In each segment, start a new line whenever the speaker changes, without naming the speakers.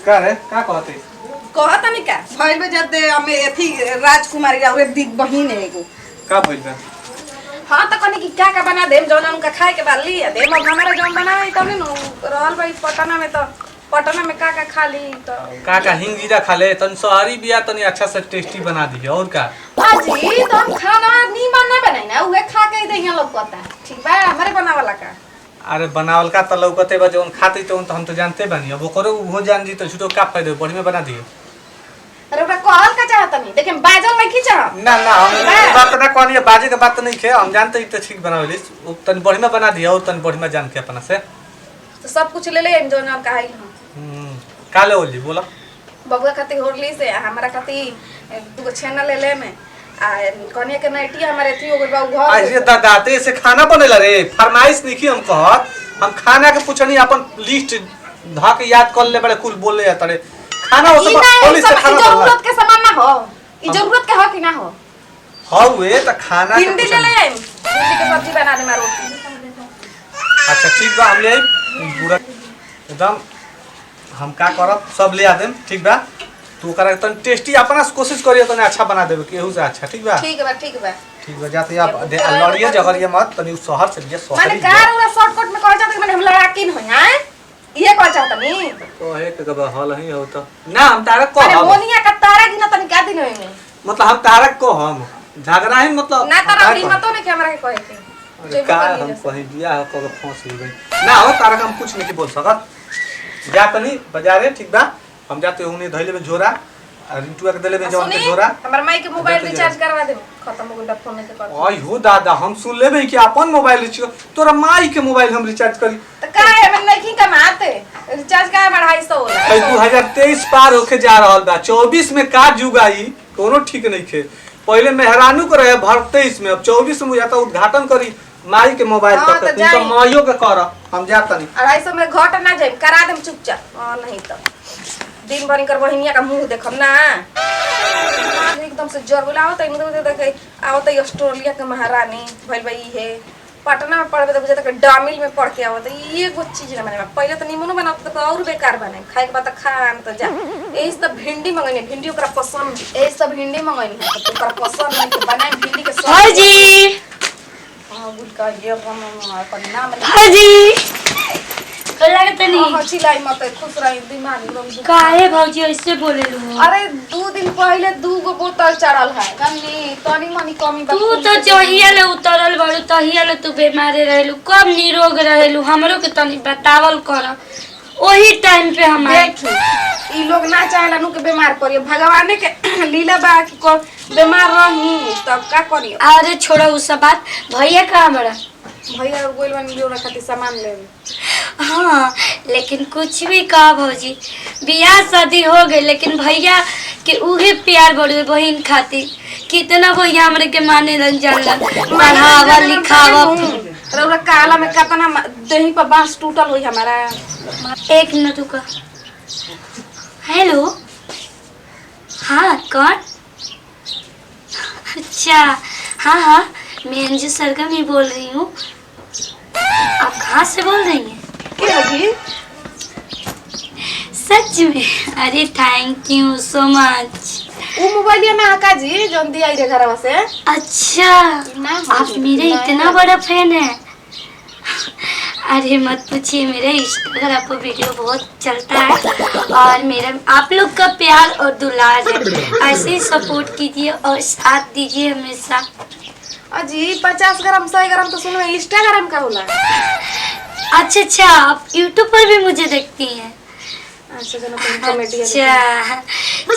का रे का कहते
कहता नहीं का भइल बे जब हमें एथी राजकुमारी और दी बहिन है एगो
का भइल बा
हां त कने की का बना देम जौन उनका खाए के बाली दे हम हमारा जौन बनावे तने न रहल भाई पटना में का खा ली तो
का हिंग जीरा खा ले तन शहरी बिया तनी अच्छा से टेस्टी बना दी और का
अजी तो हम खाना नीमन ना बनाई ना उहे खा के दे यहाँ लोग कहता ठीक बा हमारे बनावला का
अरे बनावल का त लौकते बा जौन खाती तो हम तो जानते बानी अब ओकरो हो जान जी तो छुटो का फायदा बढ़ी में बना दिए
अरे ओकरा कहल का चाहत नहीं देखे बाजल नहीं की चाह
ना ना हम बात ना कहनी बाजे के बात नहीं खे हम जानते ही तो ठीक बनावेली तन बढ़ी में बना दिया और तन बढ़ी में जान के अपना से
तो सब कुछ ले ले जो ना कहाई हम
काले ओली बोला
बबुआ खाती होरली से हमरा खाती दुगो छेना ले ले में आ कनिया के नाइटी हमारे थी ओकर बा घर
आज ये दादाते से खाना बनेला रे फरमाइश नहीं की हम कहत हम खाना के पूछनी अपन लिस्ट धा के याद कर ले बड़े कुल बोले जाता रे खाना हो सब पुलिस से खाना
जरूरत के सामान ना हो ई जरूरत के हो कि ना हो
हवे त खाना के
भिंडी ले ले भिंडी के सब्जी बना दे मारो
अच्छा ठीक बा हम ले पूरा एकदम हम का करब सब ले आ देम ठीक बा तू करा तन टेस्टी अपना कोशिश करियो तने अच्छा बना देबे केहू से अच्छा ठीक बा
ठीक बा
जाते आप लड़िए जगरिए मत तनी शहर से लिए शहर
माने कार वाला शॉर्टकट में कह जाते माने हम लड़ाकिन हो हैं ये कह चाहत नहीं
कहे के बा हल ही हो त ना हम तारा को
अरे मोनिया का तारा गिना तनी का दिन होई में
मतलब हम तारा को हम झगड़ा ही मतलब
ना तारा हिम्मतो नहीं कि हमरा के कहे के
का हम कहीं दिया हो को फंस गई ना हो तारा हम कुछ नहीं बोल सकत जा तनी बाजारे ठीक बा हम जाते हुने धइले में झोरा रिंटुआ के देले में जवन के झोरा
हमर माई के मोबाइल रिचार्ज करवा दे खत्म हो गइल फोन के कर
आई हो दादा हम सुन लेबे कि अपन मोबाइल रिचार्ज तोरा माई के मोबाइल हम रिचार्ज करी
त का है मैं नहीं कमाते रिचार्ज का 250 होला
2023 पार होके जा रहल बा 24 में का जुग आई कोनो ठीक नहीं खे पहले मेहरानू को रहे भर 23 में अब 24 में जाता उद्घाटन करी माई के मोबाइल पर तुम तो माइयो के कर हम जाता नहीं
250 में घट ना जाए करा देम चुपचाप नहीं तो दिन भर कर बहिनिया का मुंह देखम ना एकदम से जोर बुलाओ त इनके देखे आवत ऑस्ट्रेलिया के महारानी भइल बई है पटना में पढ़बे त बुझे त डामिल में पढ़ के आवत ये गो चीज ना माने पहले त निमनो बनात त और बेकार बने खाए के बाद त खान त जा एही त भिंडी मंगनी भिंडी ओकरा पसंद एही सब भिंडी मंगनी ओकरा पसंद नहीं बनाए भिंडी के
हां जी
हां गुड का ये अपन नाम
हाजी लागत नहीं
हां चिल्लाई मत खुश रही दिमाग एकदम
काहे भौजी ऐसे बोले लो
अरे 2 दिन पहले 2 गो बोतल चढ़ल है कनी तनी मनी कमी बा
तू तो जहिया ले उतरल बड़ू तहिया ले तू बीमार रहलू कब निरोग रहलू हमरो के तनी बतावल कर ओही टाइम पे हम
देख ई लोग ना चाहेला नु के बीमार पड़ियो भगवान के लीला बा कि को बीमार रही तब का करियो
अरे छोड़ो उस सब बात भैया कहां बड़ा
भैया और गोइल बन लियो खातिर सामान लेवे
हाँ लेकिन कुछ भी कहा भौजी बियाह शादी हो गई लेकिन भैया के उहे प्यार बड़े बहन खातिर कितना भैया हमरे के माने रन जाला पढ़ावा लिखावा
रौरा काला में कितना देही पर बांस टूटल होई हमारा
एक मिनट रुका हेलो हाँ कौन अच्छा हाँ मैं अंजू सरगम ही बोल रही हूँ आप कहाँ से बोल रही हैं
क्या जी
सच में अरे थैंक यू सो मच
वो मोबाइल में आका जी जोन दिया रे घरवा से
अच्छा आप मेरे इतना बड़ा फैन है अरे मत पूछिए मेरे इंस्टाग्राम पर वीडियो बहुत चलता है और मेरा आप लोग का प्यार और दुलार है ऐसे ही सपोर्ट कीजिए और साथ दीजिए हमेशा
अजी 50 ग्राम 100 ग्राम तो सुनो इंस्टाग्राम का होला
अच्छा आप यूट्यूब पर भी मुझे देखती हैं
अच्छा चलो कॉमेडी
अच्छा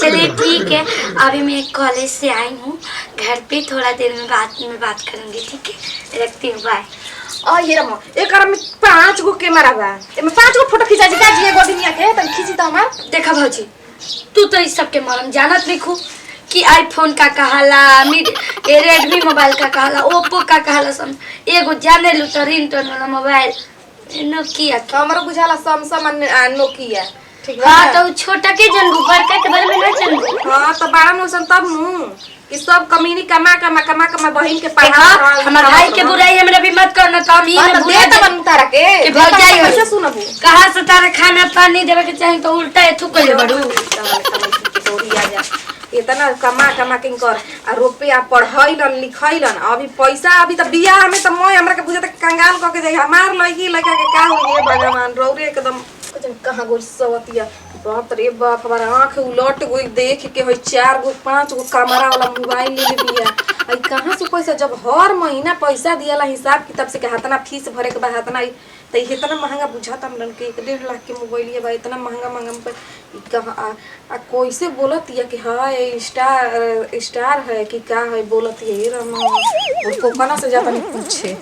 चलिए ठीक है अभी मैं कॉलेज से आई हूँ घर पे थोड़ा देर में बात करूँगी ठीक है रखती हूँ बाय
आ ये रमो एक बार में 5 गो कैमरा बा एमे 5 गो फोटो खिंचा जी का जी एगो दुनिया के तन खींची त हमार
देखा भौजी तू तो इस सब के मरम जानत नहीं खू कि आईफोन का कहाला रेडमी मोबाइल का कहाला ओप्पो का कहाला सब एगो जाने लू तो रिंगटोन वाला मोबाइल नोकिया
हमरो बुझाला सैमसंग नोकिया ठीक बा
हाँ तो छोटा के जनबू बड़का के बारे में ना जनबू।
हां तो बड़ा मौसम तब नु कि सब कमीनी कमा बहिन के पढ़ा
हाँ हमार भाई के बुराई हमरा भी मत करना तो हम ही
हां
में
तो
बुरा
दे त बन तारा के
कि भौजाई हो।
कैसे सुनबू
कहाँ से तारा खाना पानी देवे के चाही तो उल्टा एथु कइले बड़ू।
इतना कमा के कर आ रुपया पढ़ैलन लिखैलन अभी पैसा अभी त बियाह में त मोय हमरा के बुझे त कंगाल क के जाई हमार लड़की लड़का के का होई भगवान रौरे एकदम कहां गोल सवतिया बाप रे बाप हमारा आंख उलट गई देख के होई 4 गो 5 गो कैमरा वाला मोबाइल ले ले बिया आई कहां से पैसा जब हर महीना पैसा दियाला हिसाब किताब से के हाथना फीस भरे के बाद हाथना तो इतना महंगा बुझाता हमन के 1.5 लाख के मोबाइल है भाई इतना महंगा पे कहां कैसे बोलत है कि हां स्टार है कि का है बोलत है रमा उसको कना से जाता नहीं पूछे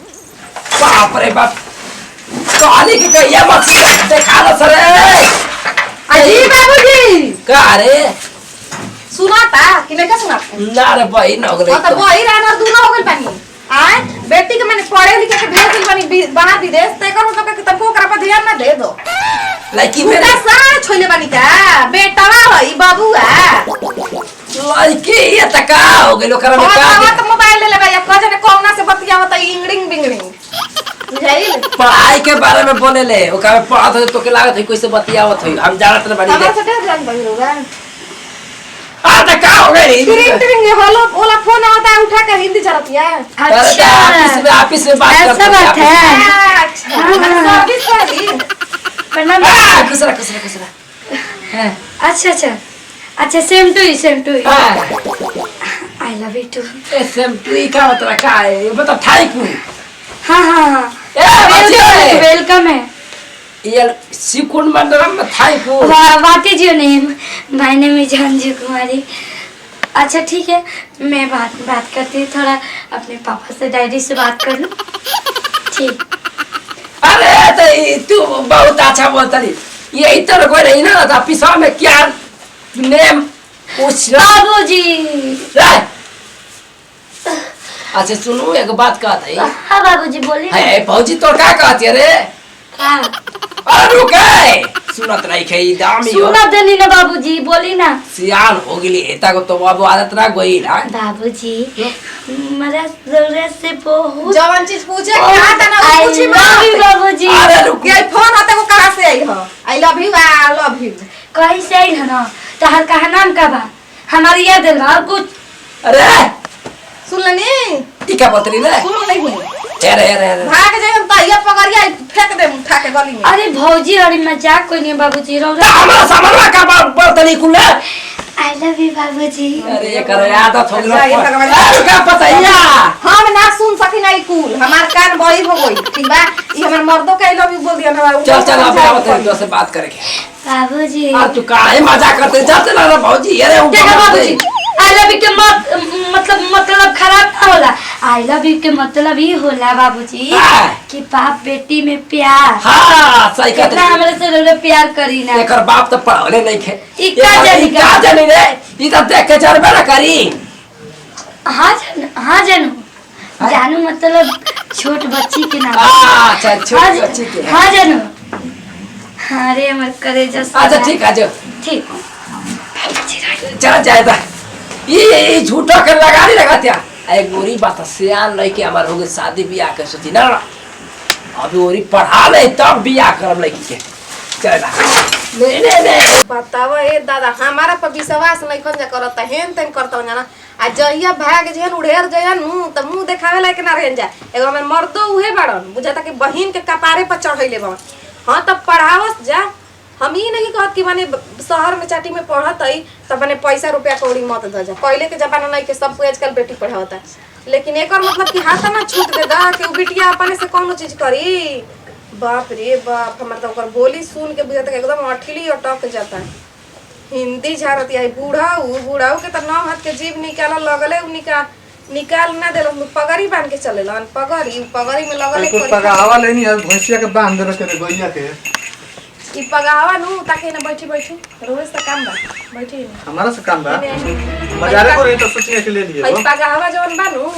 बाप रे बाप कहानी की कहिया मत देखा ना सर
अजी बाबूजी
का रे
सुनाता कि नहीं का सुनाता
ना रे भाई न हो गई
तो वही रानर दूना हो गइल पानी आए बेटी के मैंने पढ़े लिखे के भेज दिल बानी बाहर विदेश ते कर मतलब कि तबको ओकरा पर ध्यान ना दे दो
लड़की
मेरा
मेरे
सारा छोले बानी का बेटावा हई बाबूआ
लड़की ये तका हो गई लोकरा में का
तो मोबाइल ले ले भैया कजने कोना से बतियावत इंगड़िंग बिंगड़िंग बुझाइल
पढ़ाई के बारे में बोले ले ओकरा में पढ़त हो तो के लागत है कैसे बतियावत है हम जानत न बानी
हमरा से डर जान बही रोगा
आ तका हो गई
ट्रिंग ट्रिंग हेलो ओला फोन आता है उठा के हिंदी चलतिया
अच्छा
ऑफिस में बात
ऐसा बात है।
अच्छा सर्विस वाली
प्रणाम।
कुसरा हैं
अच्छा same to you I love you too.
Asymmetry का मतलब का है ये बता ठाई को
हाँ
ए बच्चे
वेलकम है।
ये सिकुन मंडलम में थाई को
what is your name? My name is Anju Kumari. अच्छा ठीक है मैं बात करती हूँ थोड़ा अपने पापा से डैडी से बात कर लूँ। ठीक।
अरे तो तू बहुत अच्छा बोलता रही ये इतना कोई नहीं ना था पिसा में क्या नेम पूछ
बाबूजी।
अच्छा सुनो एक बात कहता है
हाँ बाबूजी बोलिए।
है भौजी तो क्या कहती है रे
हाँ
अरे रुके सुनत नहीं खई दामी हो
सुना देनी ना बाबूजी बोली ना।
सियान हो गई एता को तो अब आदत ना गई ना
बाबूजी मेरा जरूरत से बहुत
जवान चीज पूछे क्या था ना
I
पूछी
love you बाबूजी।
अरे रुक
ये फोन आते को कहां से आई हो आई लव यू
कैसे आई है ना तहर कहा नाम का बा हमारी याद है और कुछ।
अरे
सुन लेनी
ई क्या बोलत रही ले
सुन नहीं
अरे
भाग जाए हम ताइया पकड़िया फेंक दे उठा के गली में
अरे भौजी अरे मजाक कोई नहीं बाबूजी रो
हमरा सामान का बोलत नहीं कुल
आई लव यू बाबूजी।
अरे ये करे आदत हो गई
अच्छा, ये भगवान।
अरे क्या पता या
हम ना सुन सकी नहीं कूल हमार कान बड़ी हो गई ठीक बा ई हमर मर्दों के आई लव यू बोल दिया ना
चल अब आवत तो से बात करेंगे
बाबूजी
आ तू काहे मजाक करते जाते ना भौजी अरे
क्या है बाबूजी आई लव यू के मतलब खराब ना होला। आई लव यू के मतलब ही होला बाबूजी
हाँ।
कि बाप बेटी में प्यार।
हां सही कहते
कितना हमरे से रोले प्यार करी ना।
एकर बाप तो पढ़ले नहीं खे
ई का जानी
रे ई तो देख के जरबे ना करी
हाँ जानू मतलब छोट बच्ची के नाम।
अच्छा छोटी बच्ची के
हाँ जानू अरे मत करे जस
अच्छा ठीक है जो
ठीक।
चल जाएगा ये झूठा कर लगा नहीं लगा क्या एक गोरी बात सियान लड़के हमार हो गए शादी ब्याह कर सोची ना अभी गोरी पढ़ा ले तब ब्याह करब लड़की के चल नहीं
बतावा ए दादा हमारा पर विश्वास नहीं खन जा करत हेन तेन करत ना आ जहिया भाग जेहन उड़ेर जहन मुंह त मुंह देखावे लायक ना रहन जा एगो हमर मर्दो उहे बाड़न बुझाता कि बहिन के कपारे पर चढ़ैले बा हां तब पढ़ावस जा हम ही नहीं कहत कि माने शहर में चाटी में पढ़त है तब माने पैसा रुपया कौड़ी मत द जा पहले के जमाना नहीं के सब आजकल बेटी पढ़ावता लेकिन एकर मतलब कि हाथ ना छूट दे दा कि उ बिटिया अपने से कोनो चीज करी बाप रे बाप हमर तो ओकर बोली सुन के बुझाता एकदम अठली अटक जाता है हिंदी झारती है बूढ़ाऊ के तो नाम हाथ के जीभ निकाल लगले निकाल ना देलो पगड़ी बांध के चलेलन पगड़ी में लगले
कुछ पगावा लेनी है भैंसिया के बांध दे के गैया के
ई पगावा नु ताके ना बैठी रोज से काम बा बैठी
हमारा से काम बा बाजारे को रही तो सोचने के लिए लिए
ई पगावा जवन बा नु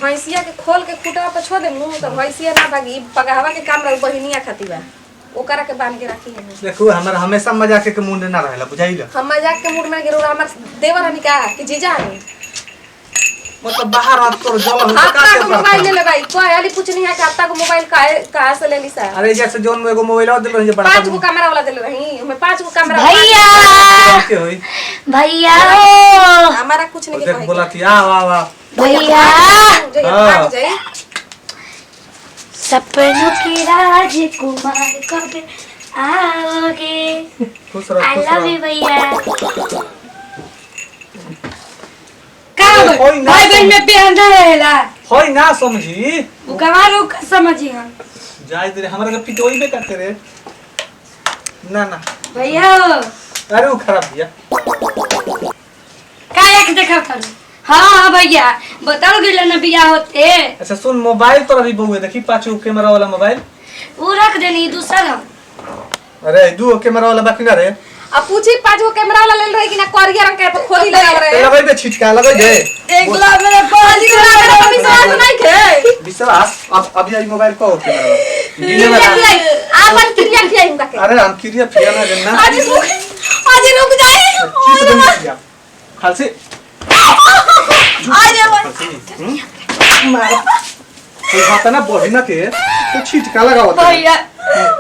भैंसिया के खोल के खूटा पे छोड़ दे नु तो भैंसिया ना भागी पगावा के काम रह बहिनिया खाती बा ओकरा के बांध के रखी है
देखो हमारा हमेशा मजाक के मुंड ना रहेला बुझाइला
हम मजाक के मूड में गिरो हमर देवर हनी का कि जीजा हनी
मतलब बाहर आप तो जल हो
आपका को मोबाइल ले ले भाई कोई वाली पूछ नहीं है कि आपका को मोबाइल कहां से ले ली सा
अरे जैसे जोन में एगो मोबाइल और दिल रही बड़ा
5 गो कैमरा वाला दिल रही हमें 5 गो कैमरा
भैया
के होई
भैया
हमारा कुछ नहीं
देख
के
बोला थी आ वाह वाह
भैया
भाग जाई
सपनों की राजकुमार कब आओगे
खुश रहो
आई
खुश
लव यू
रहो
भैया
का
होई ना
भाई बहन में प्यार ना रहेला
होई ना समझी
वो कमारो का समझी हम
जाय दे हमरा के पिटोई में करते रे ना ना
भैया
अरे वो खराब दिया
का एक देखा था हाँ भैया बताओ गिला ना बिया होते
अच्छा सुन मोबाइल तो अभी बहुए देखी 5 गो कैमरा वाला मोबाइल
वो रख देनी दूसरा हम
अरे 2 गो कैमरा वाला बाकी ना रे
अब पूछी 5 गो कैमरा वाला ले रही कि ना करिया रंग के खोली लगा रहे
लगे दे छिटका लगे दे
एक गुलाब मेरे पास
मेरा तो विश्वास नहीं थे
विश्वास अब अभी आई मोबाइल को कैमरा वाला गिने वाला
आपन क्रिया किया इनका के
अरे हम क्रिया फिया ना देना
आज रुक जाए
चीज बन गया खालसी
आज
मार कोई बात ना बोली ना के तो छिटका लगाओ
भैया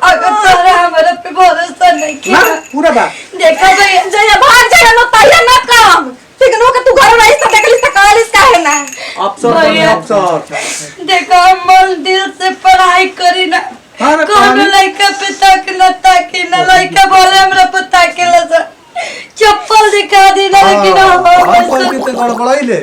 अगर तोरा हमारे पे भरोसा नहीं
ना
किया
पूरा बात
देखा भैया
जया भाग जाए न तैयार न काम ठीक नो के तू घर में इसका देखली त कालिस का है ना
अफसर बने
भैया।
अफसर
देखो मन दिल से पढ़ाई करी ना
हाँ रे,
कौन
कहानी?
लड़का पे तक न ताकि न लड़का बोले हमरा पे ताके लसा चप्पल दिखा दी ना लेकिन
हम
हम
कोई के गड़बड़ाइले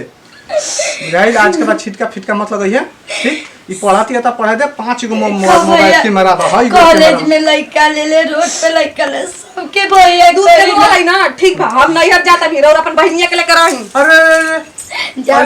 गाइस आज के बाद छिटका फिटका मत लगाइए ठीक ई पढ़ाती है त पढ़ा दे 5 गो मोबाइल कैमरा बा हाई
कॉलेज में लड़का ले ले रोड पे लड़का ले सबके भैया
तू के बोलाई ना ठीक बा हम नहीं हट जाता भी और अपन बहनिया के लेकर रही
अरे
जा